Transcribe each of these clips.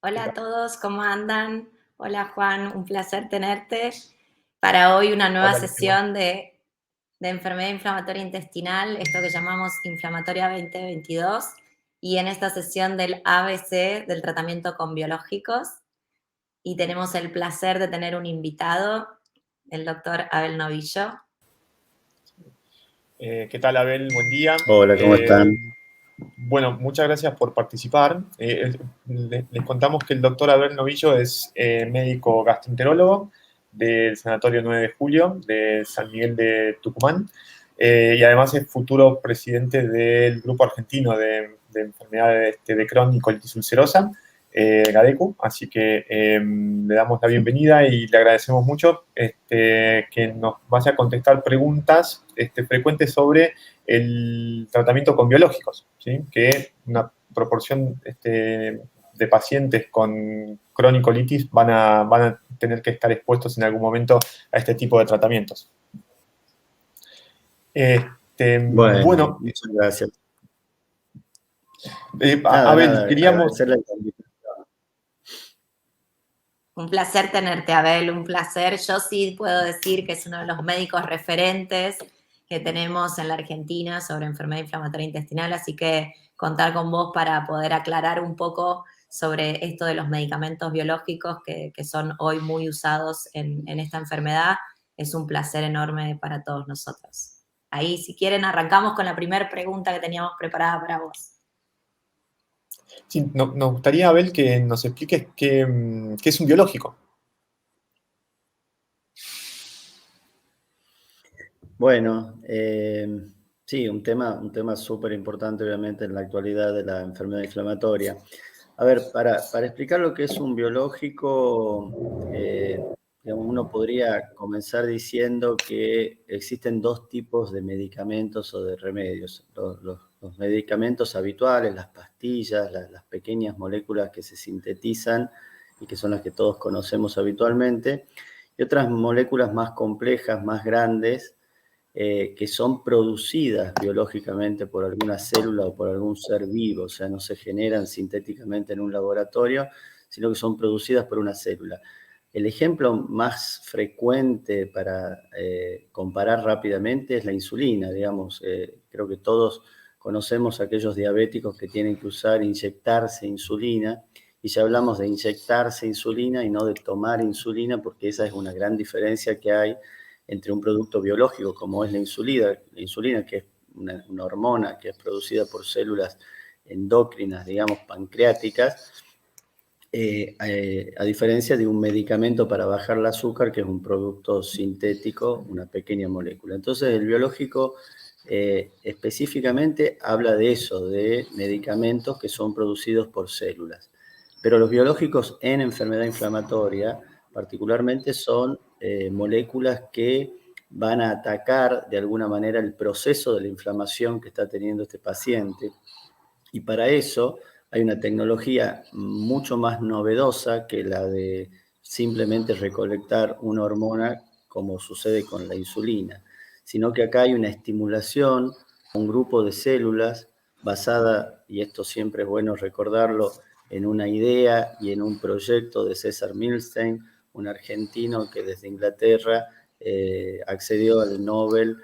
¿Qué Hola tal? a todos, ¿cómo andan? Hola Juan, un placer tenerte para hoy una nueva Hola, Luciano. sesión de enfermedad inflamatoria intestinal, esto que llamamos Inflamatoria 2022, y en esta sesión del ABC, del tratamiento con biológicos, y tenemos el placer de tener un invitado, el doctor Abel Novillo. ¿Qué tal, Abel? Buen día. Hola, ¿cómo están? Bueno, muchas gracias por participar. Les contamos que el doctor Abel Novillo es médico gastroenterólogo del Sanatorio 9 de Julio de San Miguel de Tucumán, y además es futuro presidente del Grupo Argentino de Enfermedades de Crohn y colitis ulcerosa, GADECU. Así que le damos la bienvenida y le agradecemos mucho que nos vaya a contestar preguntas frecuentes sobre el tratamiento con biológicos, ¿sí? Que una proporción de pacientes con cronicolitis van a tener que estar expuestos en algún momento a este tipo de tratamientos. Bueno, Bueno, muchas gracias. Abel, Nada, queríamos... agradecerle la invitación. Un placer tenerte, Abel, un placer. Yo sí puedo decir que es uno de los médicos referentes que tenemos en la Argentina sobre enfermedad inflamatoria intestinal, así que contar con vos para poder aclarar un poco sobre esto de los medicamentos biológicos que son hoy muy usados en esta enfermedad es un placer enorme para todos nosotros. Ahí, si quieren, arrancamos con la primera pregunta que teníamos preparada para vos. Sí, nos gustaría, Abel, que nos expliques qué es un biológico. Bueno, sí, un tema súper importante obviamente en la actualidad de la enfermedad inflamatoria. A ver, para explicar lo que es un biológico, digamos, uno podría comenzar diciendo que existen dos tipos de medicamentos o de remedios. Los medicamentos habituales, las pastillas, las pequeñas moléculas que se sintetizan y que son las que todos conocemos habitualmente, y otras moléculas más complejas, más grandes, que son producidas biológicamente por alguna célula o por algún ser vivo, o sea, no se generan sintéticamente en un laboratorio, sino que son producidas por una célula. El ejemplo más frecuente para comparar rápidamente es la insulina, digamos. Creo que todos conocemos a aquellos diabéticos que tienen que inyectarse insulina, y ya hablamos de inyectarse insulina y no de tomar insulina, porque esa es una gran diferencia que hay entre un producto biológico como es la insulina que es una hormona que es producida por células endocrinas, digamos, pancreáticas, a diferencia de un medicamento para bajar el azúcar, que es un producto sintético, una pequeña molécula. Entonces, el biológico específicamente habla de eso, de medicamentos que son producidos por células. Pero los biológicos en enfermedad inflamatoria, particularmente, son moléculas que van a atacar de alguna manera el proceso de la inflamación que está teniendo este paciente. Y para eso hay una tecnología mucho más novedosa que la de simplemente recolectar una hormona, como sucede con la insulina, sino que acá hay una estimulación a un grupo de células basada, y esto siempre es bueno recordarlo, en una idea y en un proyecto de César Milstein, un argentino que desde Inglaterra accedió al Nobel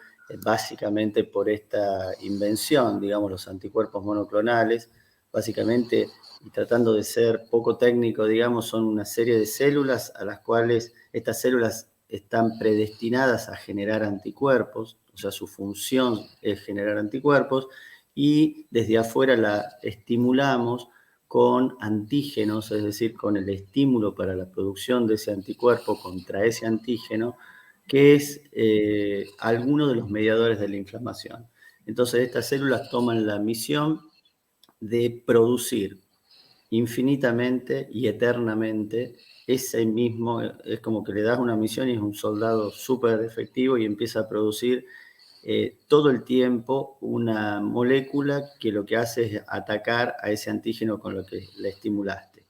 básicamente por esta invención, digamos, los anticuerpos monoclonales. Básicamente, y tratando de ser poco técnico, digamos, son una serie de células a las cuales estas células están predestinadas a generar anticuerpos, o sea, su función es generar anticuerpos, y desde afuera la estimulamos con antígenos, es decir, con el estímulo para la producción de ese anticuerpo contra ese antígeno, que es alguno de los mediadores de la inflamación. Entonces, estas células toman la misión de producir infinitamente y eternamente ese mismo, es como que le das una misión y es un soldado súper efectivo y empieza a producir todo el tiempo una molécula que lo que hace es atacar a ese antígeno con lo que le estimulaste.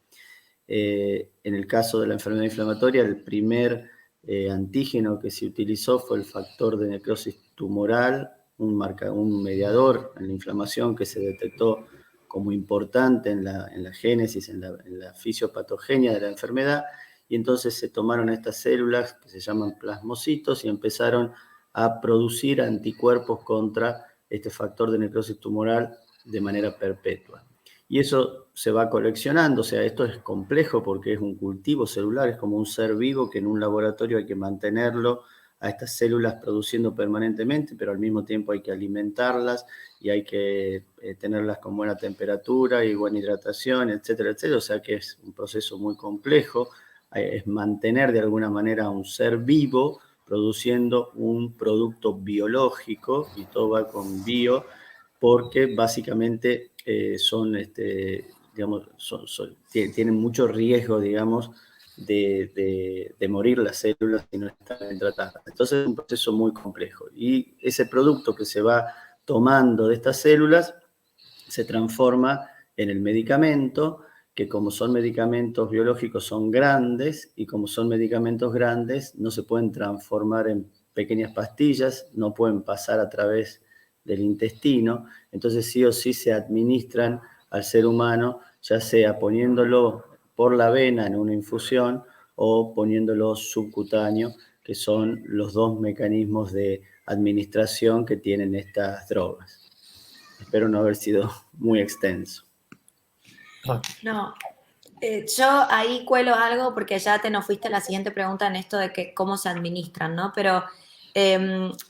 En el caso de la enfermedad inflamatoria, el primer antígeno que se utilizó fue el factor de necrosis tumoral, un mediador en la inflamación que se detectó como importante en la génesis, en la fisiopatogenia de la enfermedad, y entonces se tomaron estas células que se llaman plasmocitos y empezaron a producir anticuerpos contra este factor de necrosis tumoral de manera perpetua. Y eso se va coleccionando, o sea, esto es complejo porque es un cultivo celular, es como un ser vivo que en un laboratorio hay que mantenerlo a estas células produciendo permanentemente, pero al mismo tiempo hay que alimentarlas y hay que tenerlas con buena temperatura y buena hidratación, etcétera, etcétera. O sea que es un proceso muy complejo, es mantener de alguna manera a un ser vivo produciendo un producto biológico, y todo va con bio, porque básicamente digamos, tienen mucho riesgo, digamos, de morir las células si no están bien tratadas. Entonces es un proceso muy complejo. Y ese producto que se va tomando de estas células se transforma en el medicamento, que como son medicamentos biológicos son grandes, y como son medicamentos grandes no se pueden transformar en pequeñas pastillas, no pueden pasar a través del intestino, entonces sí o sí se administran al ser humano, ya sea poniéndolo por la vena en una infusión o poniéndolo subcutáneo, que son los dos mecanismos de administración que tienen estas drogas. Espero no haber sido muy extenso. No, yo ahí cuelo algo porque ya nos fuiste a la siguiente pregunta en esto de que cómo se administran, ¿no? Pero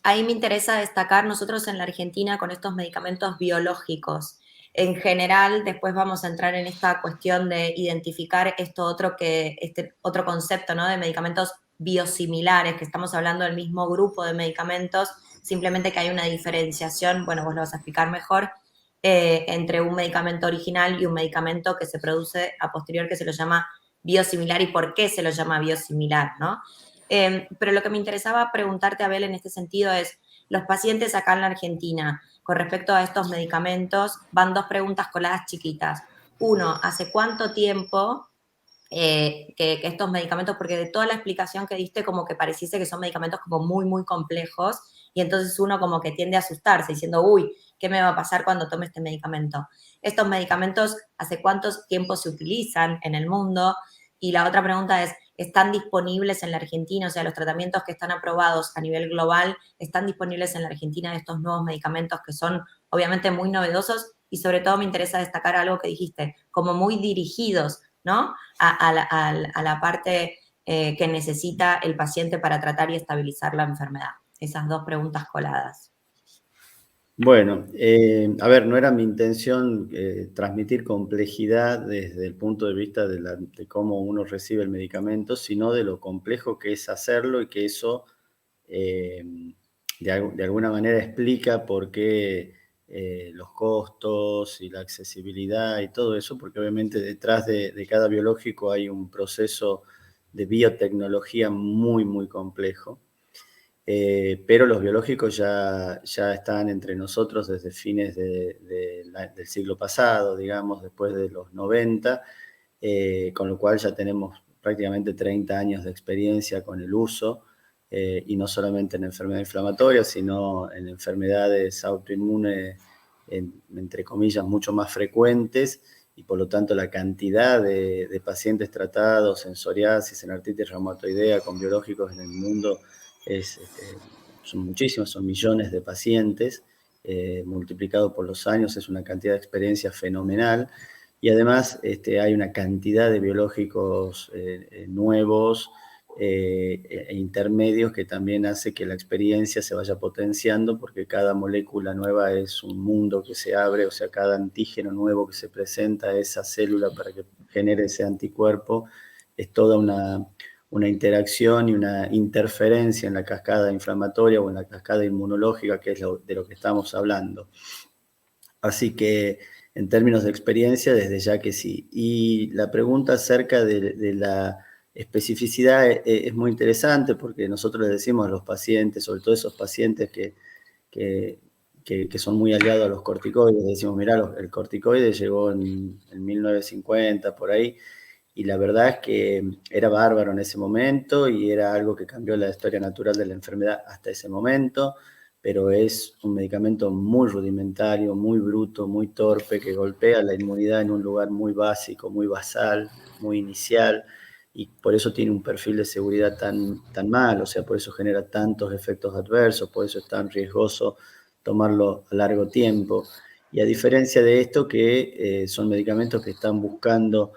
ahí me interesa destacar nosotros en la Argentina con estos medicamentos biológicos. En general, después vamos a entrar en esta cuestión de identificar este otro concepto, ¿no? De medicamentos biosimilares, que estamos hablando del mismo grupo de medicamentos, simplemente que hay una diferenciación, bueno, vos lo vas a explicar mejor, entre un medicamento original y un medicamento que se produce a posterior, que se lo llama biosimilar, y por qué se lo llama biosimilar, ¿no? Pero lo que me interesaba preguntarte, Abel, en este sentido es, los pacientes acá en la Argentina, con respecto a estos medicamentos, van dos preguntas coladas chiquitas. Uno, ¿hace cuánto tiempo que estos medicamentos, porque de toda la explicación que diste como que pareciese que son medicamentos como muy, muy complejos, y entonces uno como que tiende a asustarse diciendo, uy, ¿qué me va a pasar cuando tome este medicamento? Estos medicamentos, ¿hace cuánto tiempo se utilizan en el mundo? Y la otra pregunta es, ¿están disponibles en la Argentina? O sea, los tratamientos que están aprobados a nivel global, ¿están disponibles en la Argentina estos nuevos medicamentos que son obviamente muy novedosos? Y sobre todo me interesa destacar algo que dijiste, como muy dirigidos, ¿no? A la parte que necesita el paciente para tratar y estabilizar la enfermedad. Esas dos preguntas coladas. Bueno, a ver, no era mi intención transmitir complejidad desde el punto de vista de cómo uno recibe el medicamento, sino de lo complejo que es hacerlo, y que eso de alguna manera explica por qué los costos y la accesibilidad y todo eso, porque obviamente detrás de cada biológico hay un proceso de biotecnología muy, muy complejo. Pero los biológicos ya están entre nosotros desde fines del siglo pasado, digamos, después de los 90, con lo cual ya tenemos prácticamente 30 años de experiencia con el uso, y no solamente en enfermedades inflamatorias, sino en enfermedades autoinmunes, entre comillas, mucho más frecuentes, y por lo tanto la cantidad de pacientes tratados en psoriasis, en artritis reumatoidea con biológicos en el mundo son muchísimos, son millones de pacientes, multiplicado por los años, es una cantidad de experiencia fenomenal, y además hay una cantidad de biológicos nuevos e intermedios que también hace que la experiencia se vaya potenciando, porque cada molécula nueva es un mundo que se abre, o sea, cada antígeno nuevo que se presenta a esa célula para que genere ese anticuerpo es toda una interacción y una interferencia en la cascada inflamatoria o en la cascada inmunológica, que es de lo que estamos hablando. Así que, en términos de experiencia, desde ya que sí. Y la pregunta acerca de la especificidad es muy interesante, porque nosotros les decimos a los pacientes, sobre todo esos pacientes que son muy aliados a los corticoides, decimos, mirá, el corticoide llegó en 1950, por ahí, y la verdad es que era bárbaro en ese momento y era algo que cambió la historia natural de la enfermedad hasta ese momento, pero es un medicamento muy rudimentario, muy bruto, muy torpe, que golpea la inmunidad en un lugar muy básico, muy basal, muy inicial, y por eso tiene un perfil de seguridad tan mal, o sea, por eso genera tantos efectos adversos, por eso es tan riesgoso tomarlo a largo tiempo. Y a diferencia de esto, que son medicamentos que están buscando,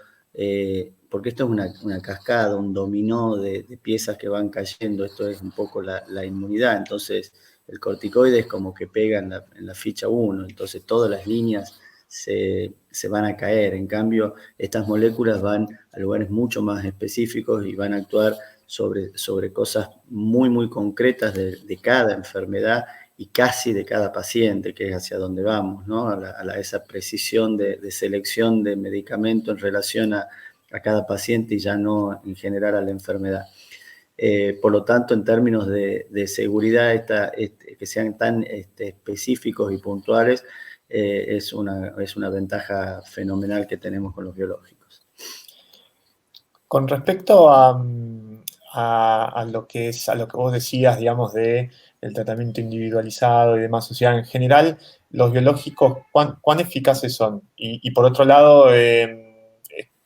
porque esto es una cascada, un dominó de piezas que van cayendo, esto es un poco la inmunidad, entonces el corticoide es como que pega en la ficha 1, entonces todas las líneas se van a caer. En cambio, estas moléculas van a lugares mucho más específicos y van a actuar sobre cosas muy, muy concretas de cada enfermedad y casi de cada paciente, que es hacia donde vamos, ¿no? Esa precisión de selección de medicamento en relación a cada paciente y ya no en general a la enfermedad. Por lo tanto, en términos de seguridad, que sean tan específicos y puntuales, es una ventaja fenomenal que tenemos con los biológicos. Con respecto a lo que vos decías, digamos, de el tratamiento individualizado y demás, o sea, en general, los biológicos, ¿cuán eficaces son? Y por otro lado,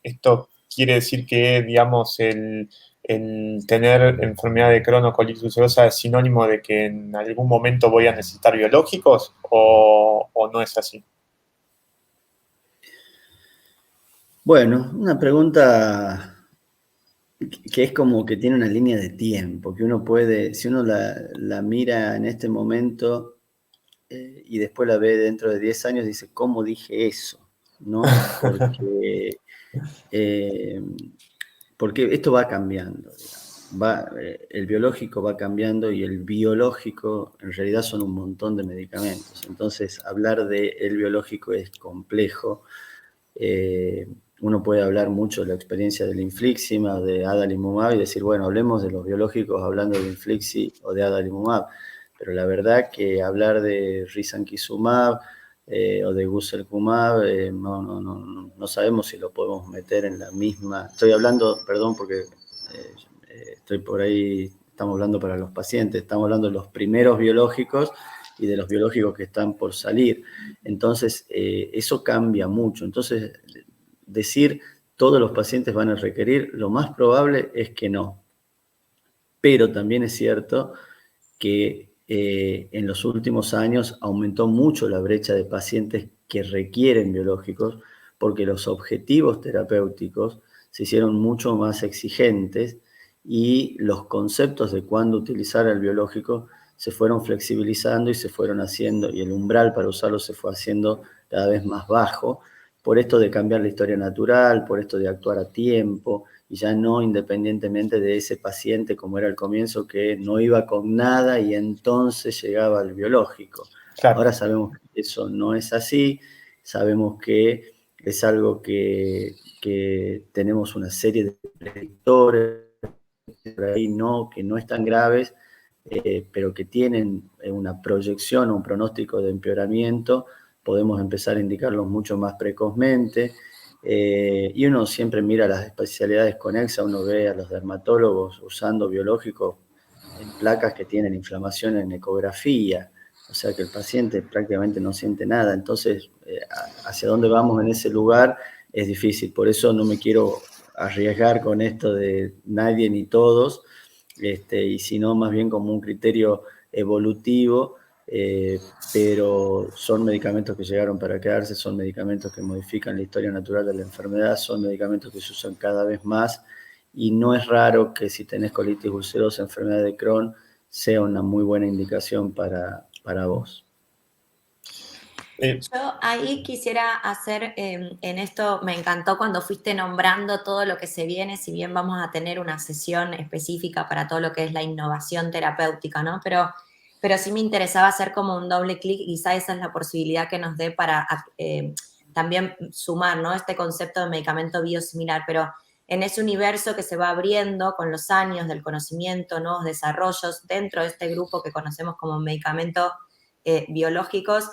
esto quiere decir que, digamos, el tener enfermedad de Crohn o colitis ulcerosa es sinónimo de que en algún momento voy a necesitar biológicos o no es así. Bueno, una pregunta que es como que tiene una línea de tiempo, que uno puede, si uno la mira en este momento y después la ve dentro de 10 años, dice, ¿cómo dije eso? ¿No? Porque esto va cambiando, digamos. El biológico va cambiando y el biológico en realidad son un montón de medicamentos. Entonces, hablar del biológico es complejo. Uno puede hablar mucho de la experiencia del Infliximab, de adalimumab y decir, bueno, hablemos de los biológicos hablando de Inflixi o de adalimumab. Pero la verdad que hablar de risankizumab o de guselkumab, no sabemos si lo podemos meter en la misma. Estoy hablando, perdón, porque estoy por ahí, estamos hablando para los pacientes, estamos hablando de los primeros biológicos y de los biológicos que están por salir. Entonces, eso cambia mucho. Entonces, decir todos los pacientes van a requerir, lo más probable es que no. Pero también es cierto que en los últimos años aumentó mucho la brecha de pacientes que requieren biológicos porque los objetivos terapéuticos se hicieron mucho más exigentes y los conceptos de cuándo utilizar el biológico se fueron flexibilizando y se fueron haciendo, y el umbral para usarlo se fue haciendo cada vez más bajo, por esto de cambiar la historia natural, por esto de actuar a tiempo, y ya no independientemente de ese paciente como era al comienzo, que no iba con nada y entonces llegaba al biológico. Claro. Ahora sabemos que eso no es así, sabemos que es algo que tenemos una serie de predictores por ahí que no están graves, pero que tienen una proyección o un pronóstico de empeoramiento. Podemos empezar a indicarlos mucho más precozmente. Y uno siempre mira las especialidades conexas, uno ve a los dermatólogos usando biológicos en placas que tienen inflamación en ecografía, o sea que el paciente prácticamente no siente nada. Entonces, hacia dónde vamos en ese lugar es difícil. Por eso no me quiero arriesgar con esto de nadie ni todos, y sino más bien como un criterio evolutivo. Pero son medicamentos que llegaron para quedarse, son medicamentos que modifican la historia natural de la enfermedad, son medicamentos que se usan cada vez más y no es raro que si tenés colitis ulcerosa, enfermedad de Crohn, sea una muy buena indicación para vos. Yo ahí quisiera hacer, en esto me encantó cuando fuiste nombrando todo lo que se viene, si bien vamos a tener una sesión específica para todo lo que es la innovación terapéutica, ¿no? Pero sí me interesaba hacer como un doble clic y quizá esa es la posibilidad que nos dé para también sumar, ¿no? Este concepto de medicamento biosimilar, pero en ese universo que se va abriendo con los años del conocimiento, nuevos desarrollos dentro de este grupo que conocemos como medicamentos biológicos,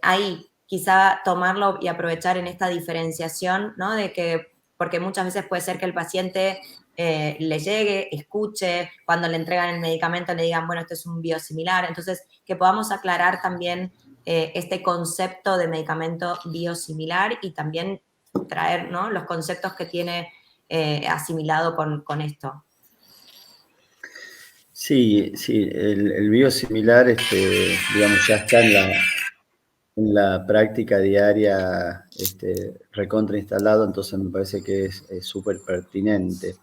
ahí quizá tomarlo y aprovechar en esta diferenciación, ¿no? De que, porque muchas veces puede ser que el paciente le llegue, escuche, cuando le entregan el medicamento le digan, bueno, esto es un biosimilar. Entonces, que podamos aclarar también este concepto de medicamento biosimilar y también traer, ¿no?, los conceptos que tiene asimilado con esto. Sí, sí, el biosimilar, digamos, ya está en la práctica diaria recontra instalado, entonces me parece que es súper pertinente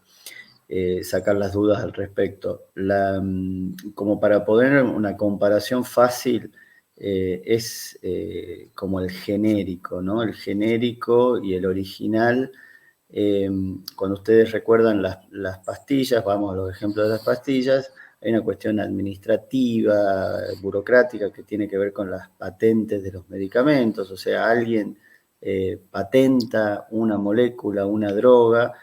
sacar las dudas al respecto. Como para poner una comparación fácil, es como el genérico, ¿no? El genérico y el original. Cuando ustedes recuerdan las pastillas, vamos a los ejemplos de las pastillas, hay una cuestión administrativa, burocrática, que tiene que ver con las patentes de los medicamentos. O sea, alguien patenta una molécula, una droga,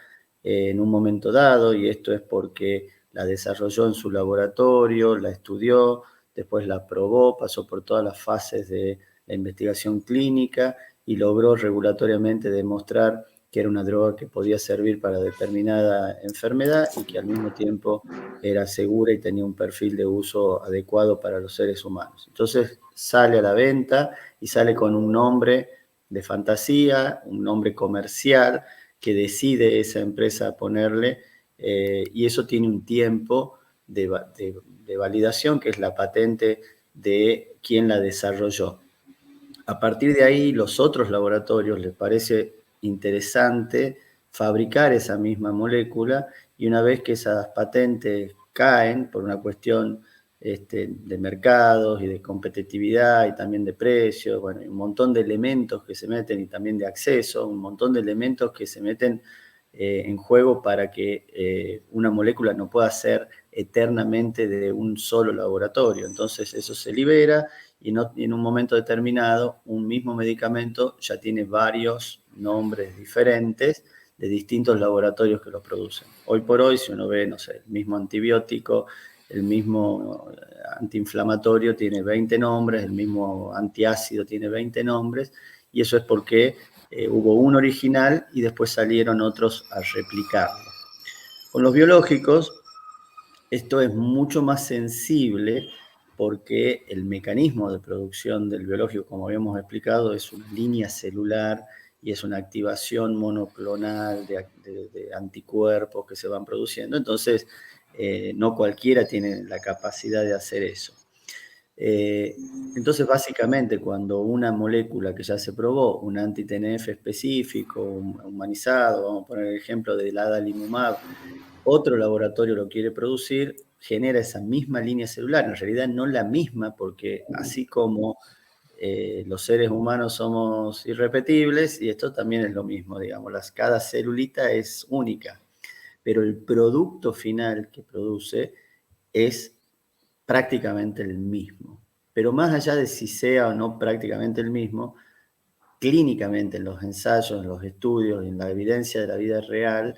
en un momento dado, y esto es porque la desarrolló en su laboratorio, la estudió, después la probó, pasó por todas las fases de la investigación clínica y logró regulatoriamente demostrar que era una droga que podía servir para determinada enfermedad y que al mismo tiempo era segura y tenía un perfil de uso adecuado para los seres humanos. Entonces sale a la venta y sale con un nombre de fantasía, un nombre comercial que decide esa empresa ponerle, y eso tiene un tiempo de validación, que es la patente de quien la desarrolló. A partir de ahí, los otros laboratorios les parece interesante fabricar esa misma molécula, y una vez que esas patentes caen por una cuestión de mercados y de competitividad y también de precios, bueno, hay un montón de elementos que se meten, y también de acceso, un montón de elementos que se meten en juego para que una molécula no pueda ser eternamente de un solo laboratorio. Entonces eso se libera, y en un momento determinado un mismo medicamento ya tiene varios nombres diferentes de distintos laboratorios que lo producen. Hoy por hoy, si uno ve, no sé, el mismo antibiótico, el mismo antiinflamatorio tiene 20 nombres, el mismo antiácido tiene 20 nombres, y eso es porque hubo un original y después salieron otros a replicarlo. Con los biológicos, esto es mucho más sensible porque el mecanismo de producción del biológico, como habíamos explicado, es una línea celular y es una activación monoclonal de anticuerpos que se van produciendo. Entonces, no cualquiera tiene la capacidad de hacer eso. Entonces, básicamente, cuando una molécula que ya se probó, un anti-TNF específico, humanizado, vamos a poner el ejemplo del adalimumab, otro laboratorio lo quiere producir, genera esa misma línea celular, en realidad no la misma, porque así como los seres humanos somos irrepetibles, y esto también es lo mismo, digamos, cada celulita es única, pero el producto final que produce es prácticamente el mismo. Pero más allá de si sea o no prácticamente el mismo, clínicamente en los ensayos, en los estudios, en la evidencia de la vida real,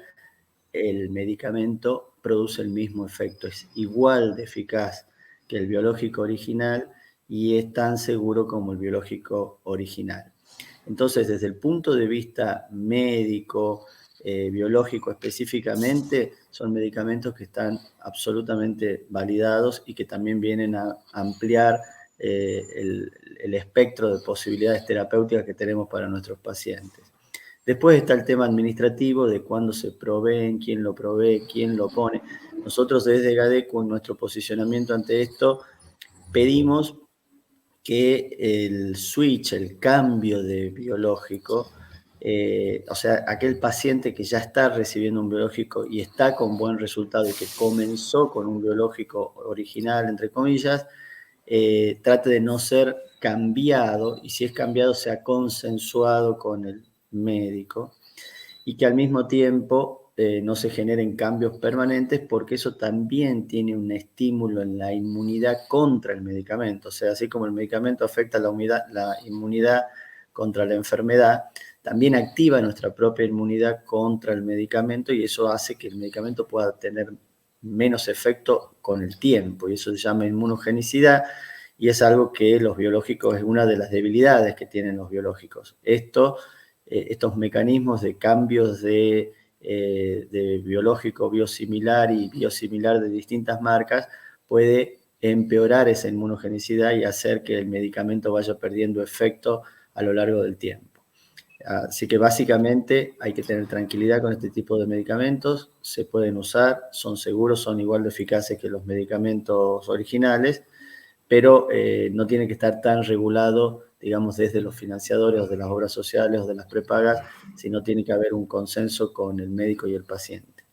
el medicamento produce el mismo efecto, es igual de eficaz que el biológico original y es tan seguro como el biológico original. Entonces, desde el punto de vista médico, biológico específicamente, son medicamentos que están absolutamente validados y que también vienen a ampliar el espectro de posibilidades terapéuticas que tenemos para nuestros pacientes. Después está el tema administrativo de cuándo se proveen, quién lo provee, quién lo pone. Nosotros desde GADECO, en nuestro posicionamiento ante esto, pedimos que el switch, el cambio de biológico, o sea, aquel paciente que ya está recibiendo un biológico y está con buen resultado y que comenzó con un biológico original, entre comillas, trate de no ser cambiado, y si es cambiado sea consensuado con el médico, y que al mismo tiempo no se generen cambios permanentes, porque eso también tiene un estímulo en la inmunidad contra el medicamento. O sea, así como el medicamento afecta la inmunidad contra la enfermedad, también activa nuestra propia inmunidad contra el medicamento, y eso hace que el medicamento pueda tener menos efecto con el tiempo, y eso se llama inmunogenicidad, y es algo que los biológicos, es una de las debilidades que tienen los biológicos. Estos mecanismos de cambios de de biológico biosimilar y biosimilar de distintas marcas puede empeorar esa inmunogenicidad y hacer que el medicamento vaya perdiendo efecto a lo largo del tiempo. Así que básicamente hay que tener tranquilidad con este tipo de medicamentos, se pueden usar, son seguros, son igual de eficaces que los medicamentos originales, pero no tiene que estar tan regulado, digamos, desde los financiadores o de las obras sociales o de las prepagas, sino tiene que haber un consenso con el médico y el paciente.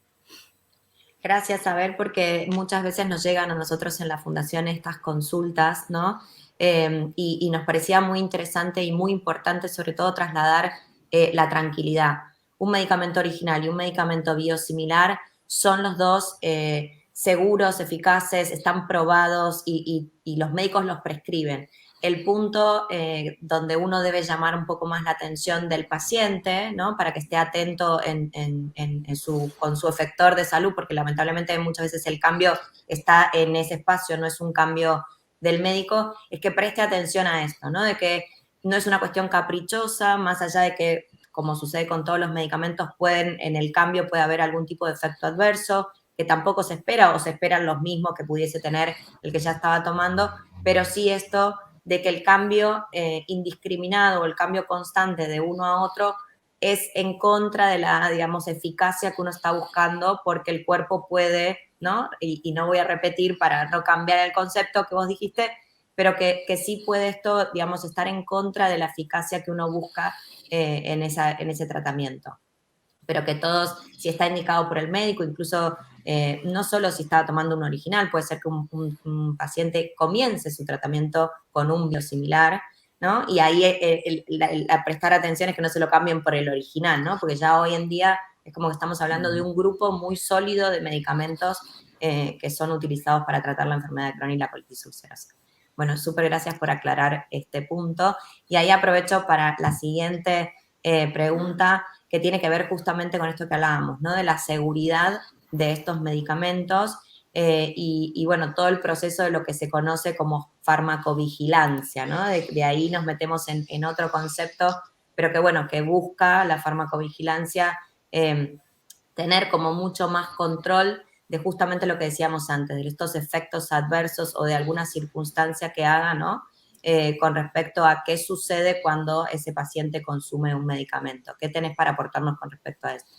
Gracias, Abel, porque muchas veces nos llegan a nosotros en la Fundación estas consultas, ¿no? Y nos parecía muy interesante y muy importante, sobre todo, trasladar la tranquilidad. Un medicamento original y un medicamento biosimilar son los dos seguros, eficaces, están probados y los médicos los prescriben. El punto donde uno debe llamar un poco más la atención del paciente, ¿no? Para que esté atento con su efector de salud, porque lamentablemente muchas veces el cambio está en ese espacio, no es un cambio del médico, es que preste atención a esto, ¿no? De que no es una cuestión caprichosa, más allá de que, como sucede con todos los medicamentos, en el cambio puede haber algún tipo de efecto adverso, que tampoco se espera o se esperan los mismos que pudiese tener el que ya estaba tomando, pero sí esto de que el cambio indiscriminado o el cambio constante de uno a otro es en contra de la, digamos, eficacia que uno está buscando, porque el cuerpo puede, ¿no? Y no voy a repetir para no cambiar el concepto que vos dijiste, pero que sí puede esto, digamos, estar en contra de la eficacia que uno busca en ese tratamiento. Pero que todos, si está indicado por el médico, incluso no solo si está tomando un original, puede ser que un paciente comience su tratamiento con un biosimilar, ¿no? Y ahí la prestar atención es que no se lo cambien por el original, ¿no? Porque ya hoy en día es como que estamos hablando de un grupo muy sólido de medicamentos que son utilizados para tratar la enfermedad de Crohn y la colitis ulcerosa. Bueno, súper gracias por aclarar este punto. Y ahí aprovecho para la siguiente pregunta, que tiene que ver justamente con esto que hablábamos, ¿no? De la seguridad de estos medicamentos y bueno, todo el proceso de lo que se conoce como farmacovigilancia, ¿no? De ahí nos metemos en otro concepto, pero que bueno, que busca la farmacovigilancia tener como mucho más control de justamente lo que decíamos antes, de estos efectos adversos o de alguna circunstancia que haga, ¿no? Con respecto a qué sucede cuando ese paciente consume un medicamento. ¿Qué tenés para aportarnos con respecto a esto?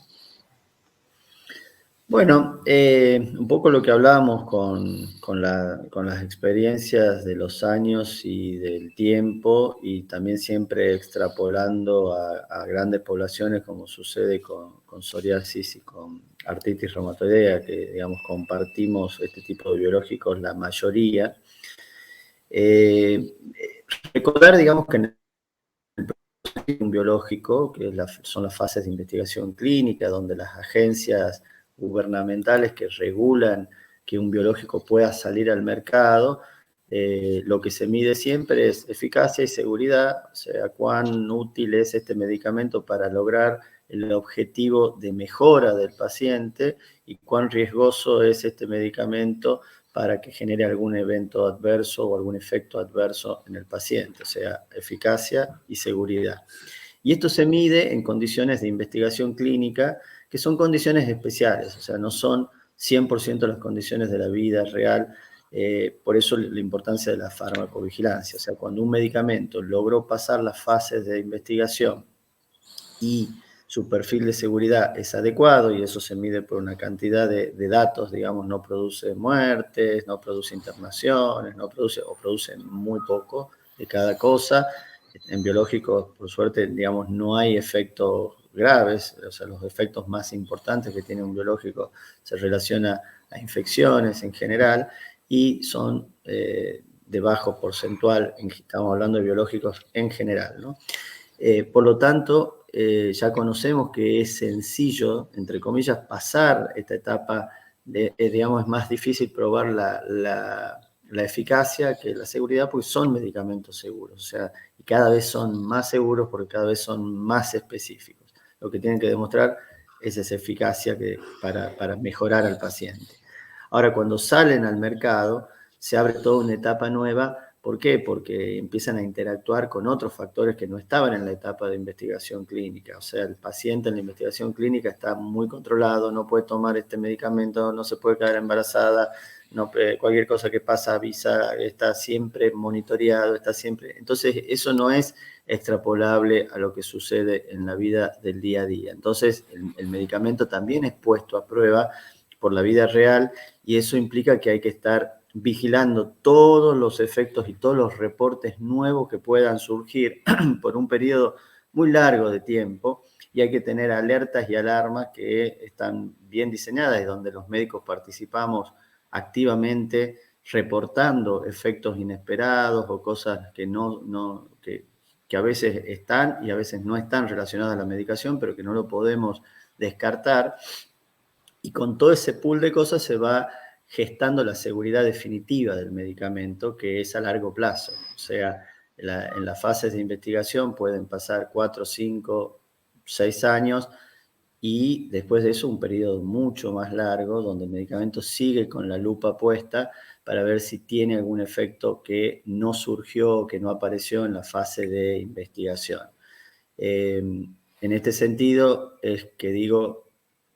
Bueno, un poco lo que hablábamos con las experiencias de los años y del tiempo, y también siempre extrapolando a grandes poblaciones, como sucede con psoriasis y con artritis reumatoidea, que digamos compartimos este tipo de biológicos la mayoría. Recordar, digamos, que en un biológico, que son las fases de investigación clínica, donde las agencias gubernamentales que regulan que un biológico pueda salir al mercado, lo que se mide siempre es eficacia y seguridad, o sea, cuán útil es este medicamento para lograr el objetivo de mejora del paciente y cuán riesgoso es este medicamento para que genere algún evento adverso o algún efecto adverso en el paciente, o sea, eficacia y seguridad. Y esto se mide en condiciones de investigación clínica, que son condiciones especiales, o sea, no son 100% las condiciones de la vida real, por eso la importancia de la farmacovigilancia, o sea, cuando un medicamento logró pasar las fases de investigación y su perfil de seguridad es adecuado, y eso se mide por una cantidad de datos, digamos, no produce muertes, no produce internaciones, o produce muy poco de cada cosa. En biológicos, por suerte, digamos, no hay efectos graves, o sea, los efectos más importantes que tiene un biológico se relacionan a infecciones en general y son de bajo porcentual, estamos hablando de biológicos en general, ¿no? Por lo tanto, ya conocemos que es sencillo, entre comillas, pasar esta etapa, digamos, es más difícil probar la eficacia que la seguridad, porque son medicamentos seguros, o sea, y cada vez son más seguros porque cada vez son más específicos. Lo que tienen que demostrar es esa eficacia para mejorar al paciente. Ahora, cuando salen al mercado, se abre toda una etapa nueva, ¿Por qué? Porque empiezan a interactuar con otros factores que no estaban en la etapa de investigación clínica. O sea, el paciente en la investigación clínica está muy controlado, no puede tomar este medicamento, no se puede quedar embarazada, no, cualquier cosa que pasa avisa, está siempre monitoreado, está siempre... Entonces, eso no es extrapolable a lo que sucede en la vida del día a día. Entonces, el medicamento también es puesto a prueba por la vida real y eso implica que hay que estar vigilando todos los efectos y todos los reportes nuevos que puedan surgir por un periodo muy largo de tiempo y hay que tener alertas y alarmas que están bien diseñadas y donde los médicos participamos activamente reportando efectos inesperados o cosas que a veces están y a veces no están relacionadas a la medicación, pero que no lo podemos descartar. Y con todo ese pool de cosas se va gestando la seguridad definitiva del medicamento, que es a largo plazo. O sea, en las fases de investigación pueden pasar 4, 5, 6 años y después de eso un periodo mucho más largo donde el medicamento sigue con la lupa puesta para ver si tiene algún efecto que no surgió, que no apareció en la fase de investigación. En este sentido es que digo,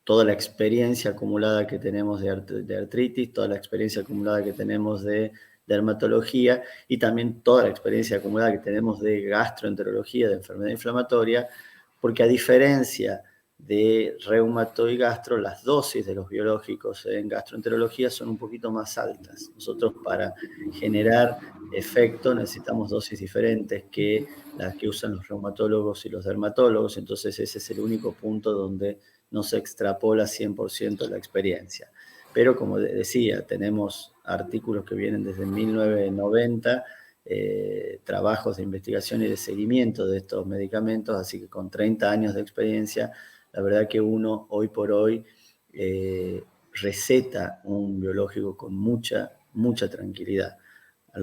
toda la experiencia acumulada que tenemos de artritis, toda la experiencia acumulada que tenemos de dermatología y también toda la experiencia acumulada que tenemos de gastroenterología, de enfermedad inflamatoria, porque a diferencia de reumato y gastro, las dosis de los biológicos en gastroenterología son un poquito más altas. Nosotros para generar efecto necesitamos dosis diferentes que las que usan los reumatólogos y los dermatólogos, entonces ese es el único punto donde no se extrapola 100% la experiencia. Pero como decía, tenemos artículos que vienen desde 1990, trabajos de investigación y de seguimiento de estos medicamentos, así que con 30 años de experiencia, la verdad que uno hoy por hoy receta un biológico con mucha tranquilidad. A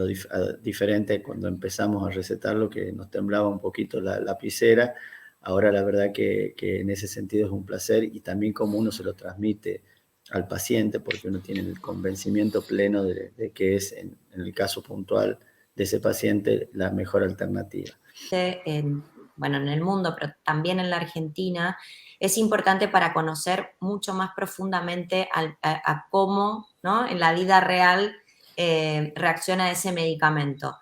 diferente cuando empezamos a recetarlo, que nos temblaba un poquito la lapicera. Ahora la verdad que en ese sentido es un placer y también como uno se lo transmite al paciente, porque uno tiene el convencimiento pleno de que es, en el caso puntual de ese paciente, la mejor alternativa. Bueno, en el mundo, pero también en la Argentina, es importante para conocer mucho más profundamente a cómo, ¿no?, en la vida real reacciona ese medicamento.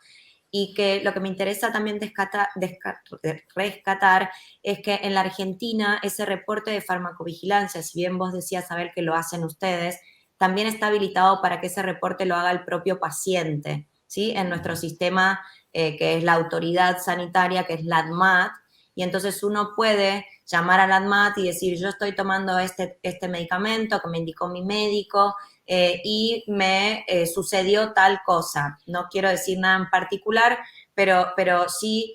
Y que lo que me interesa también rescatar es que en la Argentina ese reporte de farmacovigilancia, si bien vos decías, Abel, que lo hacen ustedes, también está habilitado para que ese reporte lo haga el propio paciente, ¿sí? En nuestro sistema, que es la autoridad sanitaria, que es la ADMAT, y entonces uno puede llamar a la ADMAT y decir, yo estoy tomando este medicamento que me indicó mi médico, y me sucedió tal cosa. No quiero decir nada en particular, pero sí,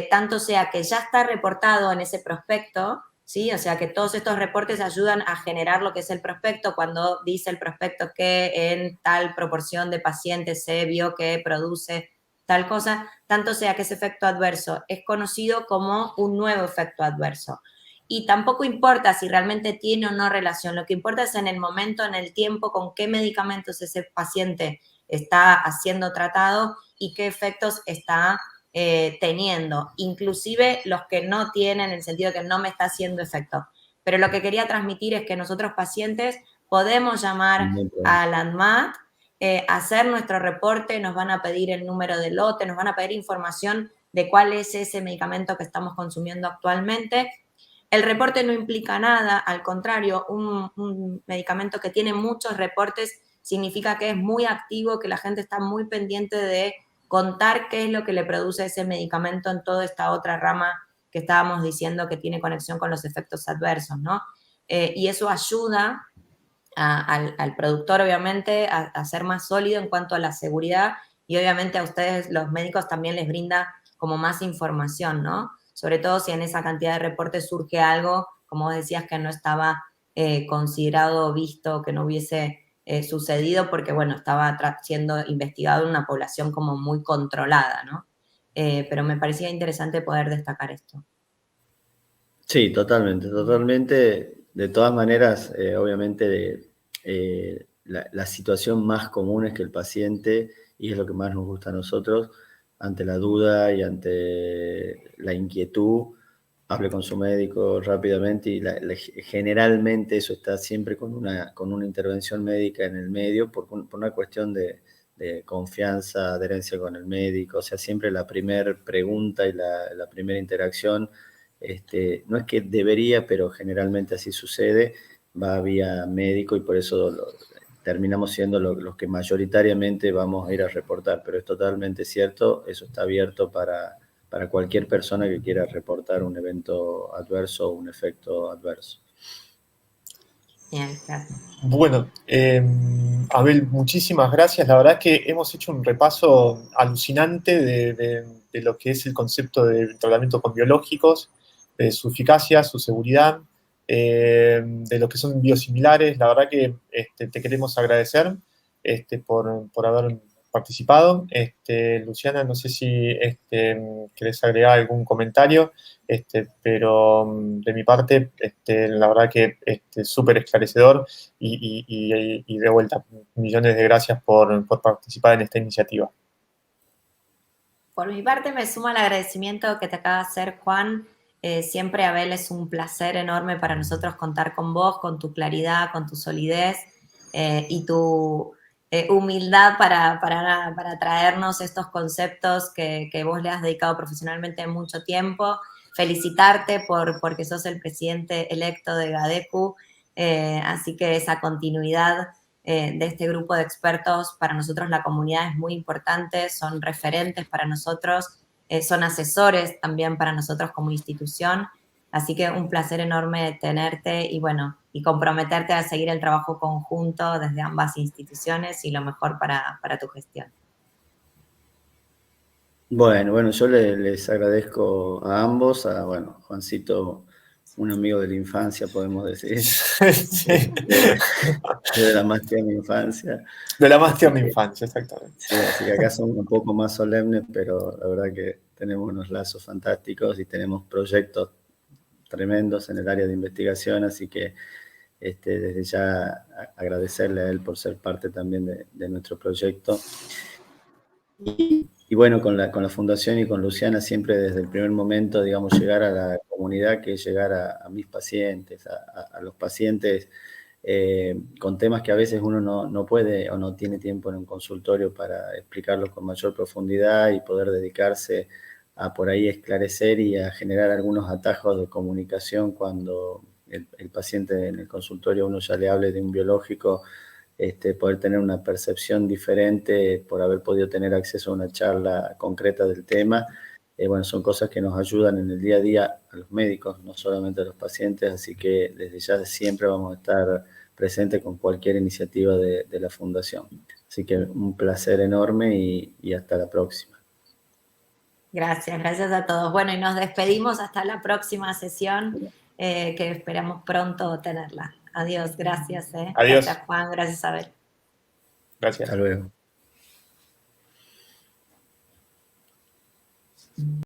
tanto sea que ya está reportado en ese prospecto, ¿sí? O sea que todos estos reportes ayudan a generar lo que es el prospecto, cuando dice el prospecto que en tal proporción de pacientes se vio que produce tal cosa, tanto sea que ese efecto adverso es conocido como un nuevo efecto adverso. Y tampoco importa si realmente tiene o no relación, lo que importa es en el momento, en el tiempo, con qué medicamentos ese paciente está haciendo tratado y qué efectos está teniendo, inclusive los que no tienen, en el sentido de que no me está haciendo efecto. Pero lo que quería transmitir es que nosotros pacientes podemos llamar a la ANMAT, hacer nuestro reporte, nos van a pedir el número de lote, nos van a pedir información de cuál es ese medicamento que estamos consumiendo actualmente. El reporte no implica nada, al contrario, un medicamento que tiene muchos reportes significa que es muy activo, que la gente está muy pendiente de contar qué es lo que le produce ese medicamento en toda esta otra rama que estábamos diciendo que tiene conexión con los efectos adversos, ¿no? Y eso ayuda al productor, obviamente, a ser más sólido en cuanto a la seguridad y obviamente a ustedes, los médicos, también les brinda como más información, ¿no? Sobre todo si en esa cantidad de reportes surge algo, como vos decías, que no estaba considerado, visto, que no hubiese sucedido porque, bueno, estaba siendo investigado en una población como muy controlada, ¿no? Pero me parecía interesante poder destacar esto. Sí, totalmente. De todas maneras, obviamente, la situación más común es que el paciente y es lo que más nos gusta a nosotros. Ante la duda y ante la inquietud, hable con su médico rápidamente y generalmente eso está siempre con una intervención médica en el medio por una cuestión de confianza, adherencia con el médico. O sea, siempre la primera pregunta y la primera interacción, no es que debería, pero generalmente así sucede, va vía médico y por eso terminamos siendo los que mayoritariamente vamos a ir a reportar. Pero es totalmente cierto, eso está abierto para cualquier persona que quiera reportar un evento adverso o un efecto adverso. Bien, gracias. Bueno, Abel, muchísimas gracias. La verdad que hemos hecho un repaso alucinante de lo que es el concepto de tratamiento con biológicos, de su eficacia, su seguridad, de lo que son biosimilares. La verdad que te queremos agradecer por haber participado. Luciana, no sé si querés agregar algún comentario, pero de mi parte, la verdad que súper esclarecedor y de vuelta, millones de gracias por participar en esta iniciativa. Por mi parte, me sumo al agradecimiento que te acaba de hacer, Juan. Siempre, Abel, es un placer enorme para nosotros contar con vos, con tu claridad, con tu solidez y tu humildad para traernos estos conceptos que vos le has dedicado profesionalmente mucho tiempo. Felicitarte porque sos el presidente electo de GADECU, así que esa continuidad de este grupo de expertos, para nosotros la comunidad es muy importante, son referentes para nosotros, son asesores también para nosotros como institución, así que un placer enorme tenerte y bueno, y comprometerte a seguir el trabajo conjunto desde ambas instituciones y lo mejor para tu gestión. Bueno, yo les agradezco a ambos, bueno, Juancito, un amigo de la infancia, podemos decir. Sí. De la más tierna infancia. De la más tierna infancia, exactamente. Sí, así que acá somos un poco más solemnes, pero la verdad que tenemos unos lazos fantásticos y tenemos proyectos tremendos en el área de investigación, así que desde ya agradecerle a él por ser parte también de nuestro proyecto. Y bueno, con la Fundación y con Luciana siempre desde el primer momento, digamos, llegar a la comunidad, que es llegar a mis pacientes, a los pacientes con temas que a veces uno no puede o no tiene tiempo en un consultorio para explicarlos con mayor profundidad y poder dedicarse a por ahí esclarecer y a generar algunos atajos de comunicación cuando el paciente en el consultorio uno ya le hable de un biológico, poder tener una percepción diferente por haber podido tener acceso a una charla concreta del tema. Bueno, son cosas que nos ayudan en el día a día a los médicos, no solamente a los pacientes, así que desde ya siempre vamos a estar presentes con cualquier iniciativa de la Fundación. Así que un placer enorme y hasta la próxima. Gracias a todos. Bueno, y nos despedimos hasta la próxima sesión, que esperamos pronto tenerla. Adiós, gracias. Adiós. Gracias, Juan, gracias, Abel. Gracias. Hasta luego.